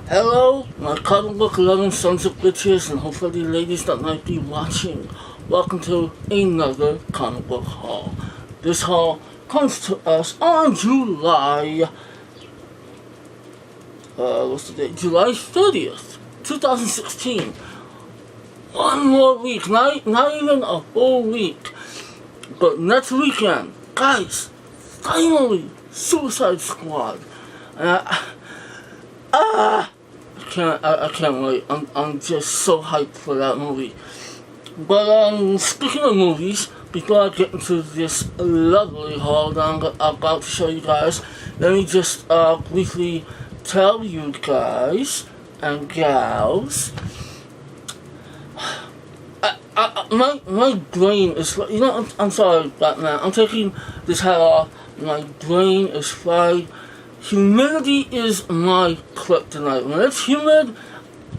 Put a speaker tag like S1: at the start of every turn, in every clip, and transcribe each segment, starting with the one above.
S1: Hello, my comic book loving sons of bitches and hopefully ladies that might be watching. Welcome to another comic book haul. This haul comes to us on July, what's the date? July 30th, 2016. One more week, not even a whole week. But next weekend, guys, finally, Suicide Squad. And I can't wait. I'm just so hyped for that movie. But speaking of movies, before I get into this lovely haul that I'm about to show you guys, let me just briefly tell you guys and gals. My brain is, I'm sorry, Batman. I'm taking this hat off. My brain is fried. Humidity is my kryptonite. When it's humid,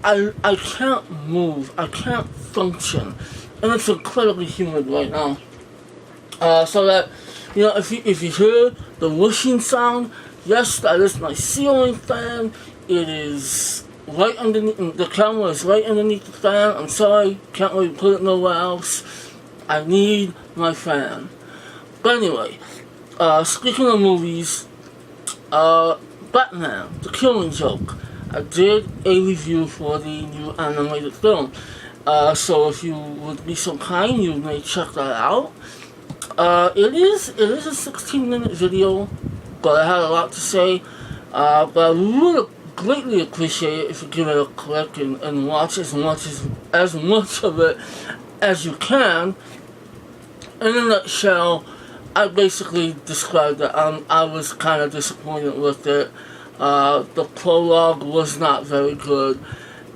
S1: I can't move. I can't function. And it's incredibly humid right now. So that, if you hear the whooshing sound, yes, that is my ceiling fan. It is right underneath, the camera is right underneath the fan. I'm sorry, can't really put it nowhere else. I need my fan. But anyway, speaking of movies, Batman, The Killing Joke. I did a review for the new animated film. So if you would be so kind, you may check that out. It is a 16-minute video, but I had a lot to say. But I would greatly appreciate it if you give it a click and watch as much of it as you can. In a nutshell, I basically described that I was kind of disappointed with it. The prologue was not very good,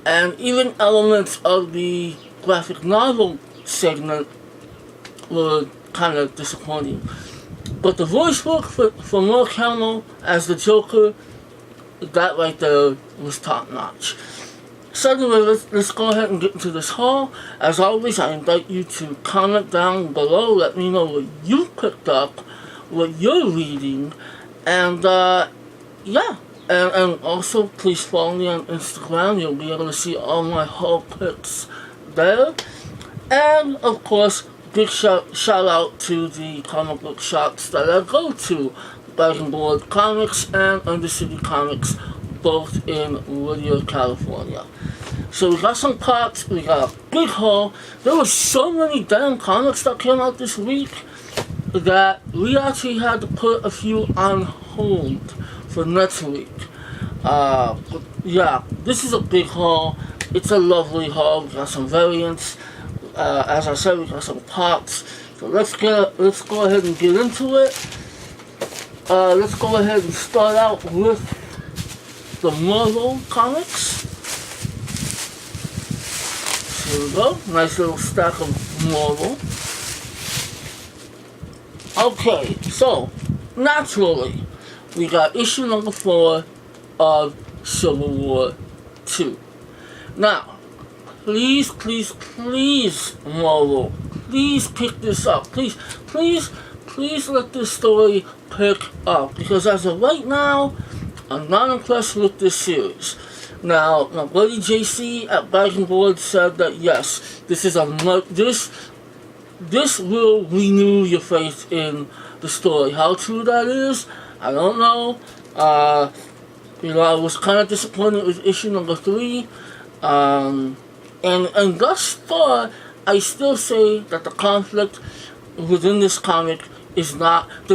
S1: and even elements of the graphic novel segment were kind of disappointing. But the voice work for Mark Hamill as the Joker, that right there was top notch. So anyway, let's go ahead and get into this haul. As always, I invite you to comment down below. Let me know what you picked up, what you're reading, and yeah. And also, please follow me on Instagram. You'll be able to see all my haul pics there. And of course, big shout out to the comic book shops that I go to: Dragon Board Comics and Undercity Comics, both in Whittier, California. So we got some pops, we got a big haul. There were so many damn comics that came out this week that we actually had to put a few on hold for next week. But yeah, this is a big haul. It's a lovely haul. We got some variants. As I said, we got some pops. So let's go ahead and get into it. Let's go ahead and start out with the Marvel comics. Here we go. Nice little stack of Marvel. Okay, so naturally, we got issue number 4 of Civil War 2. Now, please, Marvel, please pick this up. Please let this story pick up. Because as of right now, I'm not impressed with this series. Now, my buddy JC at Dragon Board said that yes, this will renew your faith in the story. How true that is, I don't know. I was kind of disappointed with issue number 3. And thus far, I still say that the conflict within this comic does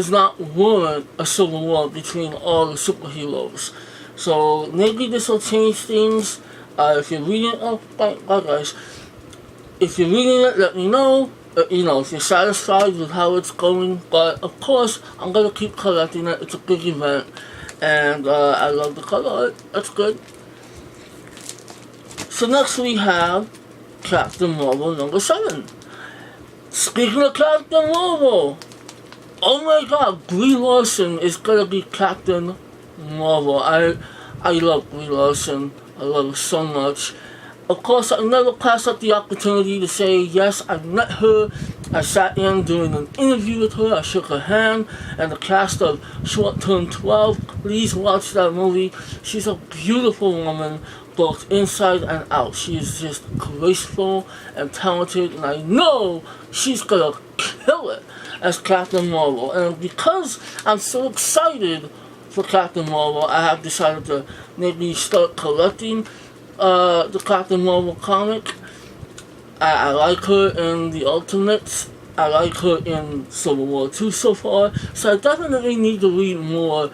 S1: not warrant a civil war between all the superheroes. So maybe this will change things. If you're reading it, bye guys. If you're reading it, let me know. If you're satisfied with how it's going. But of course, I'm gonna keep collecting it. It's a big event, and I love the color art. That's good. So next we have Captain Marvel number 7. Speaking of Captain Marvel, oh my God, Brie Larson is gonna be Captain Marvel. I love Brie Larson. I love her so much. Of course, I never passed up the opportunity to say yes, I met her. I sat in doing an interview with her. I shook her hand, and the cast of Short Term 12. Please watch that movie. She's a beautiful woman, both inside and out. She is just graceful and talented, and I know she's gonna kill it as Captain Marvel. And because I'm so excited for Captain Marvel, I have decided to maybe start collecting the Captain Marvel comic. I like her in the Ultimates. I like her in Civil War 2 so far. So I definitely need to read more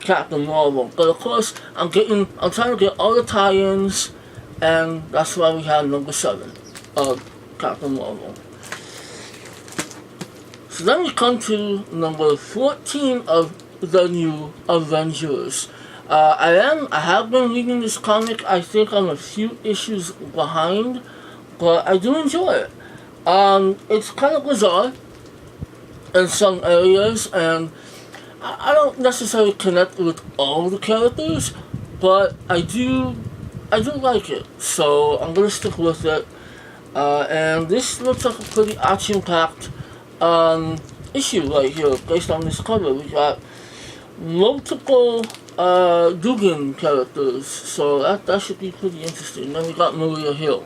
S1: Captain Marvel. But of course, I'm trying to get all the tie-ins, and that's why we have number 7 of Captain Marvel. So then we come to number 14 of the New Avengers. I have been reading this comic. I think I'm a few issues behind, but I do enjoy it. It's kind of bizarre in some areas, and I don't necessarily connect with all the characters, but I do like it. So I'm gonna stick with it. And this looks like a pretty action-packed issue right here, based on this cover. We got multiple Dugan characters, so that should be pretty interesting. Then we got Maria Hill.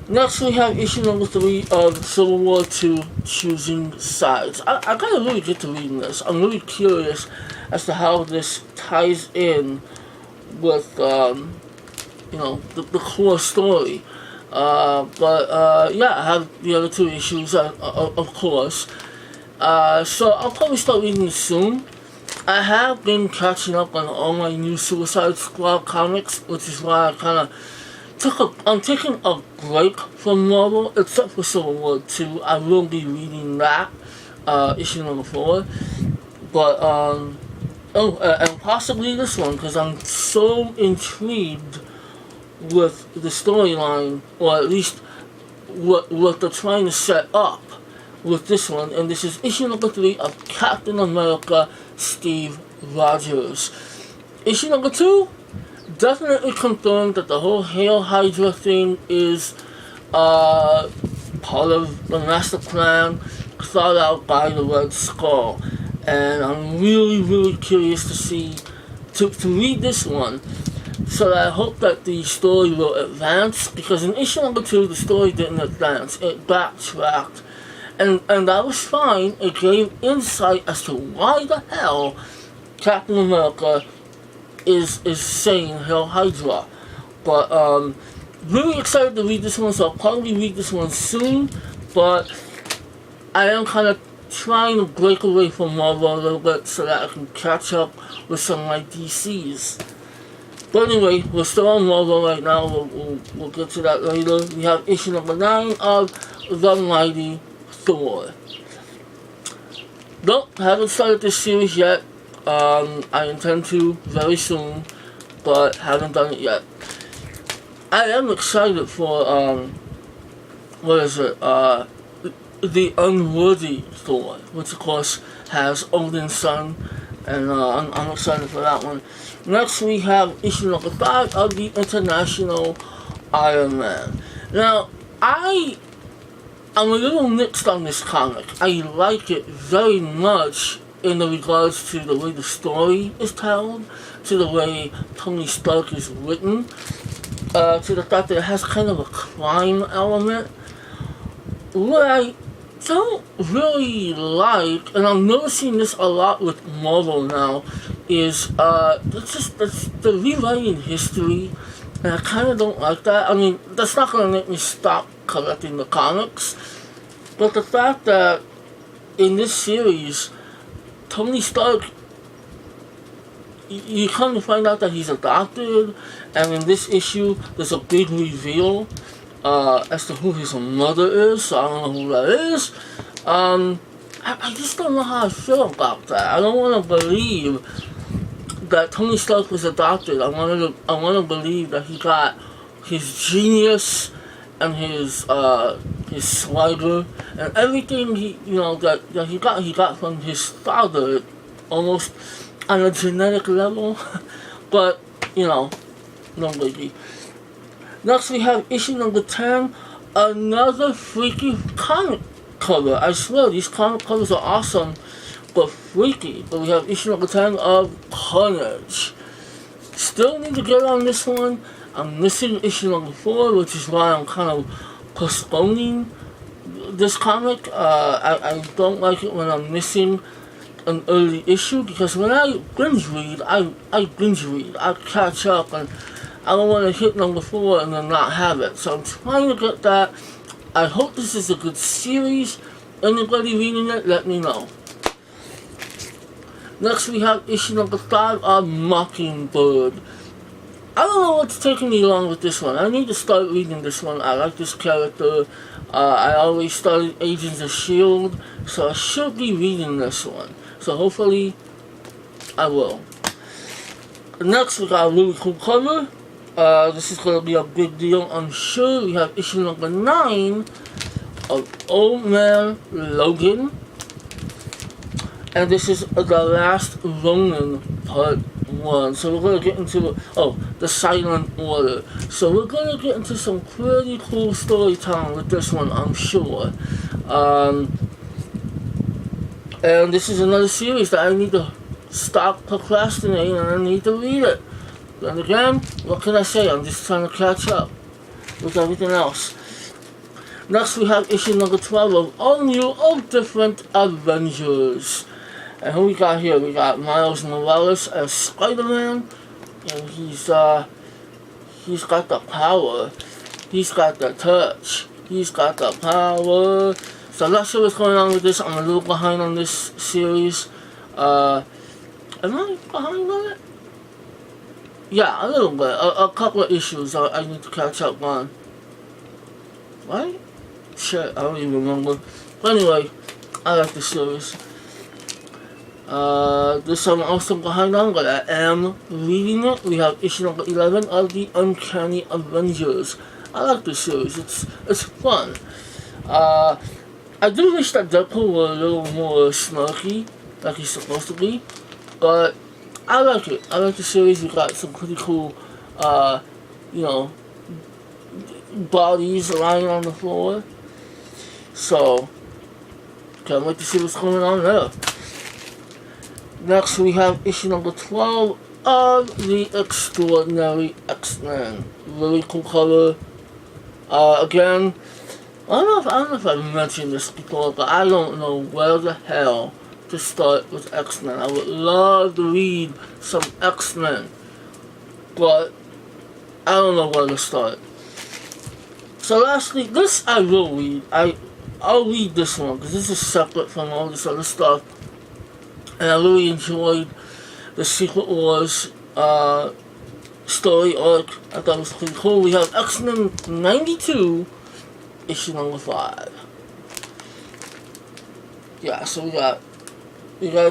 S1: Next we have issue number 3 of Civil War 2, Choosing Sides. I gotta really get to reading this. I'm really curious as to how this ties in with the core story. Yeah, I have the other 2 issues, of course. So I'll probably start reading this soon. I have been catching up on all my new Suicide Squad comics, which is why I'm taking a break from Marvel, except for Civil War 2. I will be reading that, issue number 4. But, and possibly this one, because I'm so intrigued with the storyline, or at least what they're trying to set up with this one. And this is issue number 3 of Captain America, Steve Rogers. Issue number 2 definitely confirmed that the whole Hail Hydra thing is part of the master plan thought out by the Red Skull. And I'm really, really curious to read this one. So I hope that the story will advance, because in issue number 2 the story didn't advance, it backtracked. And that was fine. It gave insight as to why the hell Captain America is saying Hail Hydra. But really excited to read this one, so I'll probably read this one soon. But I am kind of trying to break away from Marvel a little bit so that I can catch up with some of my DCs. But anyway, we're still on Marvel right now. We'll get to that later. We have issue number 9 of The Mighty Thor. Nope, haven't started this series yet. I intend to very soon, but haven't done it yet. I am excited for, The Unworthy Thor, which of course has Odin's son, and I'm excited for that one. Next we have issue number 5 of the International Iron Man. Now, I'm a little mixed on this comic. I like it very much in regards to the way the story is told, to the way Tony Stark is written, to the fact that it has kind of a crime element. What I don't really like, and I'm noticing this a lot with Marvel now, is the rewriting history, and I kind of don't like that. I mean, that's not going to make me stop collecting the comics, but the fact that in this series, Tony Stark, you come to find out that he's adopted, and in this issue, there's a big reveal as to who his mother is, so I don't know who that is. I just don't know how I feel about that. I don't want to believe that Tony Stark was adopted. I want to believe that he got his genius and his swagger and everything that he got from his father, almost on a genetic level. But number 3. Next we have issue number 10, another freaky comic cover. I swear these comic covers are awesome, but freaky. But we have issue number 10 of Carnage. Still need to get on this one. I'm missing issue number 4, which is why I'm kind of postponing this comic. I don't like it when I'm missing an early issue, because when I binge read, I binge read. I catch up, and I don't want to hit number 4 and then not have it. So I'm trying to get that. I hope this is a good series. Anybody reading it, let me know. Next we have issue number 5 of Mockingbird. I don't know what's taking me long with this one. I need to start reading this one. I like this character. I always started Agents of S.H.I.E.L.D., so I should be reading this one. So hopefully, I will. Next, we got a really cool cover. This is going to be a big deal, I'm sure. We have issue number 9 of Old Man Logan. And this is The Last Ronin Part 1. So we're going to get into, the Silent Order. So we're going to get into some pretty cool storytelling with this one, I'm sure. And this is another series that I need to stop procrastinating, and I need to read it. And again, what can I say? I'm just trying to catch up with everything else. Next we have issue number 12 of All New, All Different Avengers. And who we got here? We got Miles Morales as Spider-Man. And he's got the power. He's got the touch. He's got the power. So I'm not sure what's going on with this. I'm a little behind on this series. Am I behind on it? Yeah, a little bit. A couple of issues I need to catch up on. Right? Shit, I don't even remember. But anyway, I like the series. This I'm also behind on, but I am reading it. We have issue number 11 of the Uncanny Avengers. I like the series. It's fun. I do wish that Deadpool were a little more smirky, like he's supposed to be, but I like it. I like the series. We got some pretty cool, bodies lying on the floor. So, can't wait to see what's going on there. Next, we have issue number 12 of The Extraordinary X-Men. Really cool cover. Again, I don't know if I've mentioned this before, but I don't know where the hell to start with X-Men. I would love to read some X-Men, but I don't know where to start. So lastly, this I will read. I'll read this one, because this is separate from all this other stuff. And I really enjoyed the Secret Wars story arc. I thought it was pretty cool. We have X-Men 92, issue number 5. Yeah, so we got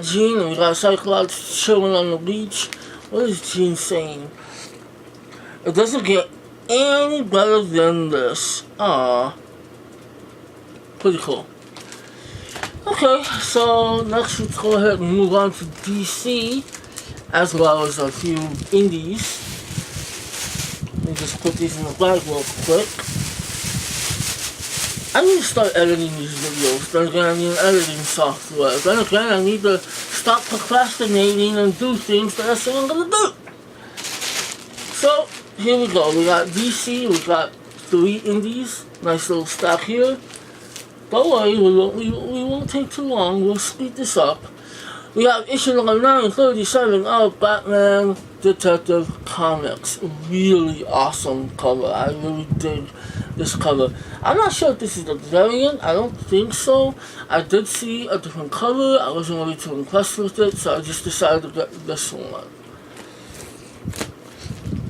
S1: Jean and we got Cyclops chilling on the beach. What is Jean saying? It doesn't get any better than this. Aww. Pretty cool. Okay, so next let's go ahead and move on to DC, as well as a few indies. Let me just put these in the bag real quick. I need to start editing these videos. Then again, I need an editing software. Then again, I need to stop procrastinating and do things that I say I'm gonna do. So, here we go. We got DC, we got 3 indies. Nice little stack here. Don't worry, we won't take too long. We'll speed this up. We have issue number 937 of Batman Detective Comics. Really awesome cover. I really dig this cover. I'm not sure if this is the variant. I don't think so. I did see a different cover. I wasn't really too impressed with it, so I just decided to get this one.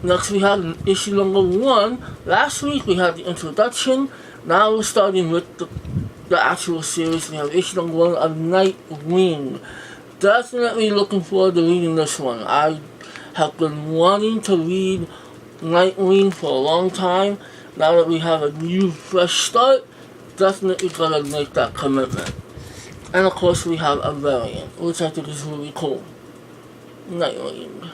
S1: Next we have issue number 1. Last week we had the introduction. Now we're starting with the actual series. We have issue number 1 of Nightwing. Definitely looking forward to reading this one. I have been wanting to read Nightwing for a long time. Now that we have a new fresh start, definitely gonna make that commitment. And of course we have a variant, which I think is really cool. Nightwing.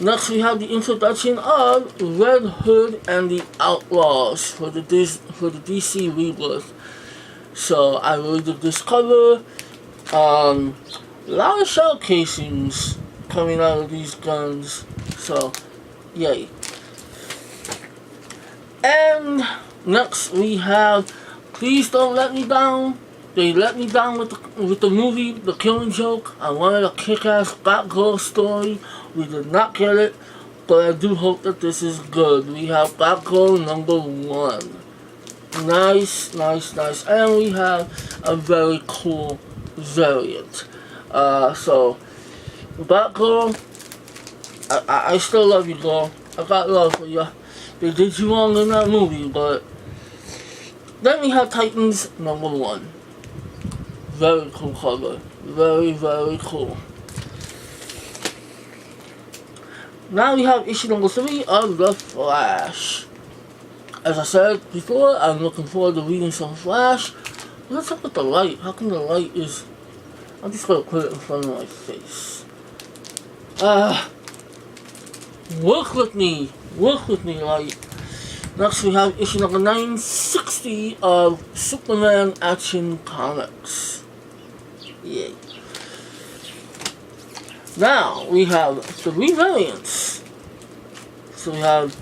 S1: Next, we have the introduction of Red Hood and the Outlaws for the DC Rebirth. So I really did this cover. A lot of shell casings coming out of these guns. So, yay. And next we have Please Don't Let Me Down. They let me down with the movie The Killing Joke. I wanted a kick-ass Batgirl story. We did not get it, but I do hope that this is good. We have Batgirl #1. Nice, nice, nice. And we have a very cool variant. So, Batgirl, I still love you, girl. I got love for you. They did you wrong in that movie, but then we have Titans #1. Very cool cover. Very, very cool. Now we have issue #3 of The Flash. As I said before, I'm looking forward to reading some Flash. What's up with the light? How come the light is... I'm just gonna put it in front of my face. Work with me, light. Next we have issue number 960 of Superman Action Comics. Yay. Now we have 3 variants. So we have,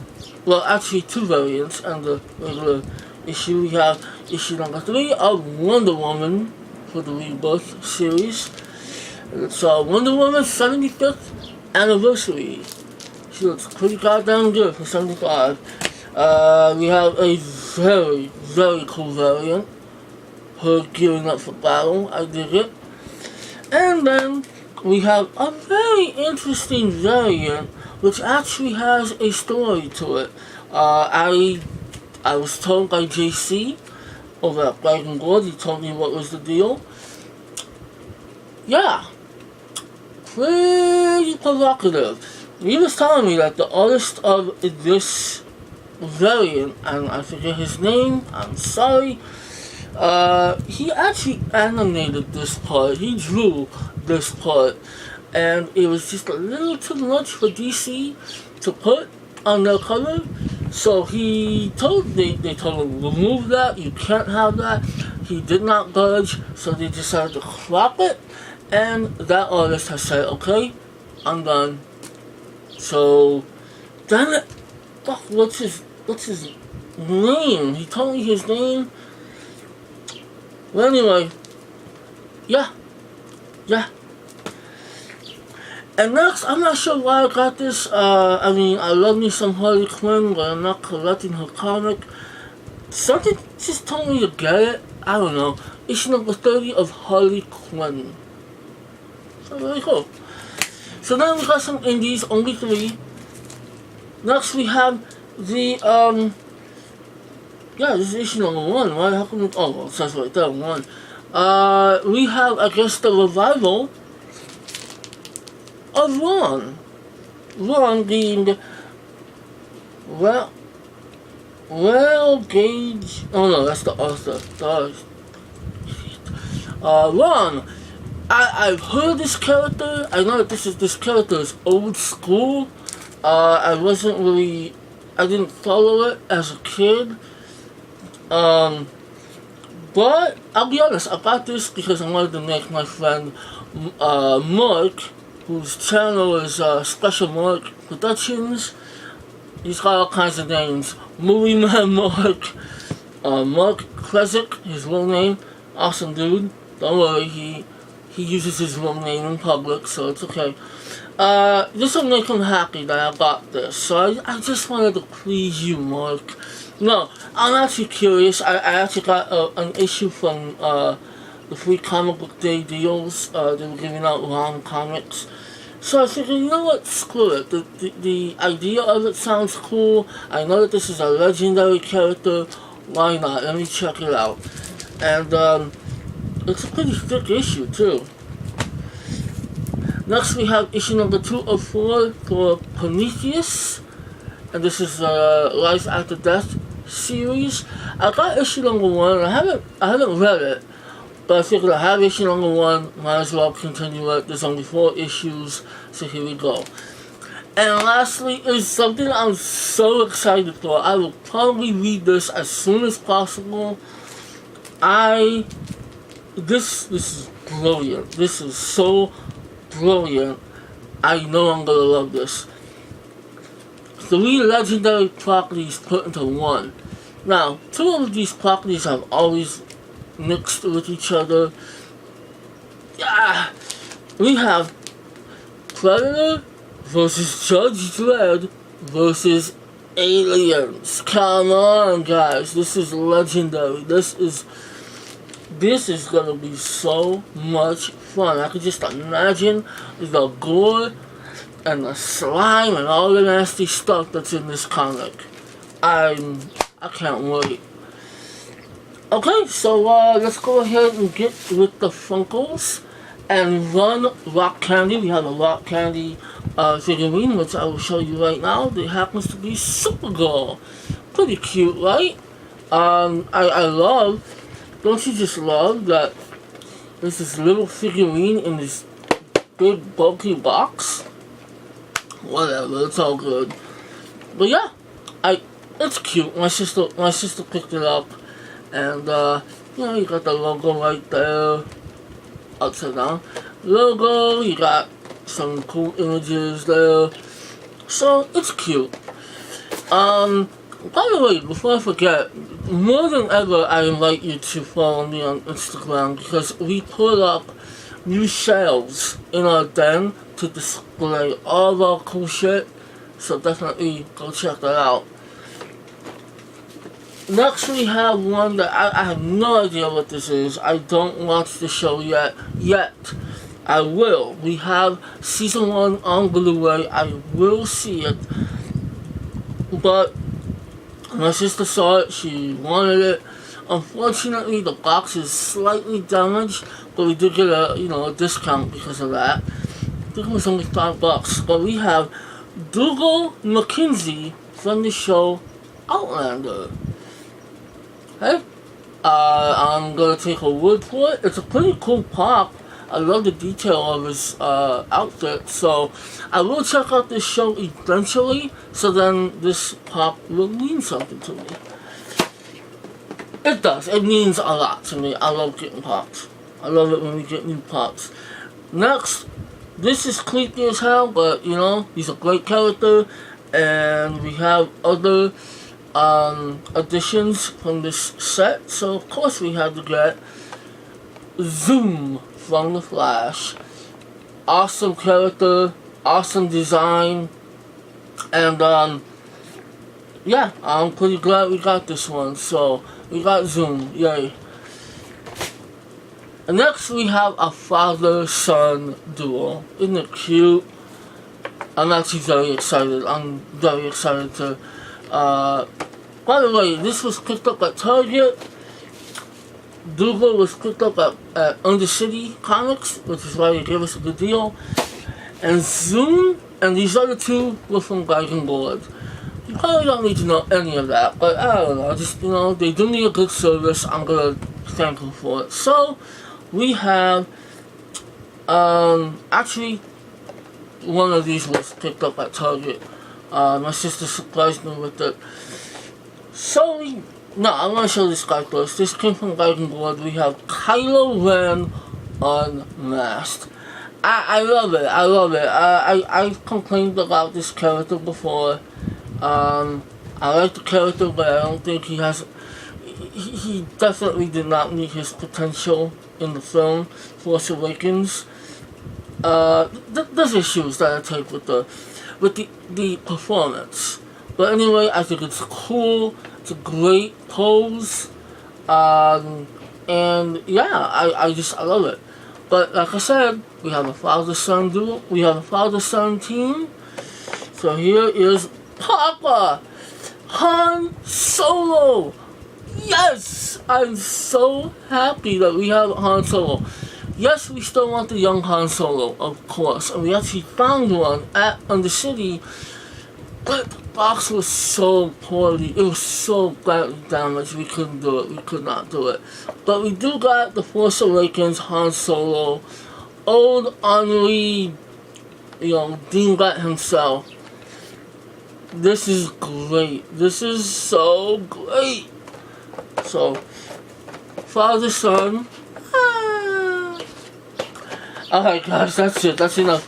S1: well, actually 2 variants and the regular issue. We have issue number 3 of Wonder Woman for the Rebirth series. It's Wonder Woman's 75th anniversary. She looks pretty goddamn good for 75. We have a very, very cool variant. Her gearing up for battle. I dig it. And then we have a very interesting variant which actually has a story to it. I was told by JC over at Black and Gold, he told me what was the deal. Yeah, pretty provocative. He was telling me that the artist of this variant, and I forget his name, I'm sorry, he actually animated this part, he drew this part, and it was just a little too much for DC to put on their cover, so they told him, remove that, you can't have that. He did not budge, so they decided to crop it, and that artist has said, okay, I'm done. So, damn it, fuck, what's his name? He told me his name. Well, anyway, yeah. And next, I'm not sure why I got this. I mean, I love me some Harley Quinn, but I'm not collecting her comic. Something just told me to get it. I don't know. Issue number 30 of Harley Quinn. So very cool. So now we got some indies, only 3. Next we have the, yeah, this is issue number 1, right? How come it says right there, 1. We have, I guess, the revival of Ron. Ron being, well, Gage, oh no, that's the author. Ron. I've heard this character. I know that this character is old school. I didn't follow it as a kid. But I'll be honest, I got this because I wanted to make my friend Mark, whose channel is Special Mark Productions. He's got all kinds of names. Movie Man Mark, Mark Kresick, his real name. Awesome dude. Don't worry, he uses his real name in public, so it's okay. This will make him happy that I got this. So I just wanted to please you, Mark. No, I'm actually curious. I actually got an issue from the free comic book day deals. They were giving out long comics. So I figured, you know what, screw it. The idea of it sounds cool. I know that this is a legendary character. Why not? Let me check it out. And, it's a pretty thick issue, too. Next, we have issue number 2 of 4 for Prometheus. And this is Life After Death series. I got issue number 1. I haven't read it. But I figured I have issue number 1. Might as well continue it. There's only 4 issues. So here we go. And lastly is something I'm so excited for. I will probably read this as soon as possible. This is brilliant. This is so brilliant. I know I'm gonna love this. 3 legendary properties put into one. Now, 2 of these properties have always mixed with each other. Yeah, we have Predator versus Judge Dredd versus Aliens. Come on, guys. This is legendary. This is gonna be so much fun. I can just imagine the gore and the slime and all the nasty stuff that's in this comic. I can't wait. Okay, so let's go ahead and get with the Funkos and run Rock Candy. We have a Rock Candy figurine, which I will show you right now. It happens to be Supergirl. Pretty cute, right? I love, don't you just love that there's this little figurine in this big bulky box? Whatever, it's all good. But yeah, it's cute. My sister picked it up, and you got the logo right there, upside down. Logo, you got some cool images there, so it's cute. By the way, before I forget, more than ever, I invite you to follow me on Instagram because we put up new shelves in our den to display all of our cool shit. So definitely go check that out. Next we have one that I have no idea what this is. I don't watch the show yet. I will. We have season 1 on Blu-ray. I will see it. But my sister saw it. She wanted it. Unfortunately, the box is slightly damaged, but we did get a discount because of that. I think it was only $5. But we have Dougal McKenzie from the show Outlander. Hey, I'm gonna take her word for it. It's a pretty cool pop. I love the detail of his outfit, so I will check out this show eventually, so then this pop will mean something to me. It does. It means a lot to me. I love getting pops. I love it when we get new pops. Next, this is creepy as hell, but he's a great character, and we have other additions from this set, so of course we had to get Zoom from The Flash. Awesome character, awesome design, and yeah, I'm pretty glad we got this one. So we got Zoom, yay. And next we have a father-son duo. Isn't it cute? I'm actually very excited. I'm very excited to by the way, this was picked up at Target. Dougal was picked up at Undercity Comics, which is why they gave us a good deal. And Zoom and these other 2 were from Dragon Board. You probably don't need to know any of that, but I don't know. Just, they do me a good service. I'm gonna thank them for it. So, we have, actually, one of these was picked up at Target. My sister surprised me with it. So, I'm going to show this guy first. This came from Dragon Board. We have Kylo Ren unmasked. I love it. I love it. I've complained about this character before. I like the character, but I don't think he has... He definitely did not meet his potential in the film, Force Awakens. There's issues that I take with the performance. But anyway, I think it's cool. It's a great pose. And yeah, I love it. But like I said, we have a father-son duo. We have a father-son team. So here is Papa Han Solo. Yes! I'm so happy that we have Han Solo. Yes, we still want the young Han Solo, of course. And we actually found one at Undercity. But the box was so poorly, it was so badly damaged, we couldn't do it, we could not do it. But we do got the Force Awakens Han Solo, old Henri, Dean Rat himself. This is great. This is so great. So, father, son. Ah. Alright guys, that's it. That's enough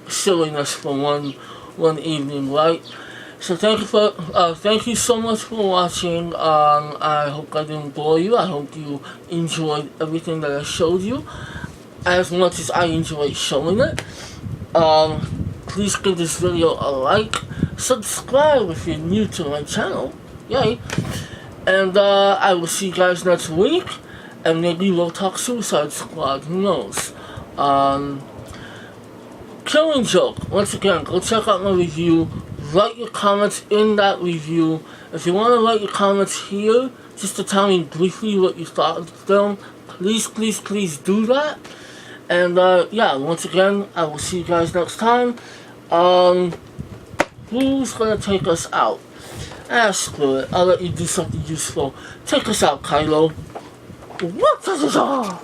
S1: silliness for one evening, right? So thank you so much for watching. I hope I didn't bore you. I hope you enjoyed everything that I showed you as much as I enjoyed showing it. Please give this video a like, subscribe if you're new to my channel, yay, and I will see you guys next week, and maybe we'll talk Suicide Squad, who knows. Killing Joke, once again, go check out my review, write your comments in that review. If you want to write your comments here, just to tell me briefly what you thought of the film, please do that. And yeah, once again, I will see you guys next time. Who's gonna take us out? Screw it. I'll let you do something useful. Take us out, Kylo. What does it all?